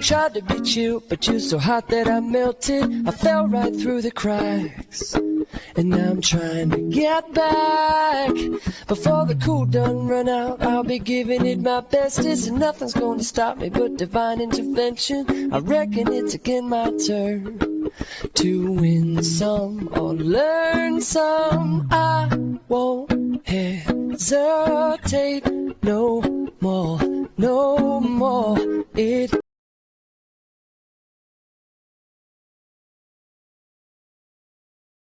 tried to be chill, but you're so hot that I melted. I fell right through the cracks, and now I'm trying to get back. Before the cool done run out, I'll be giving it my bestest, and nothing's gonna stop me but divine intervention. I reckon it's again my turn to win some or learn some. I won't hesitate no more, no more. It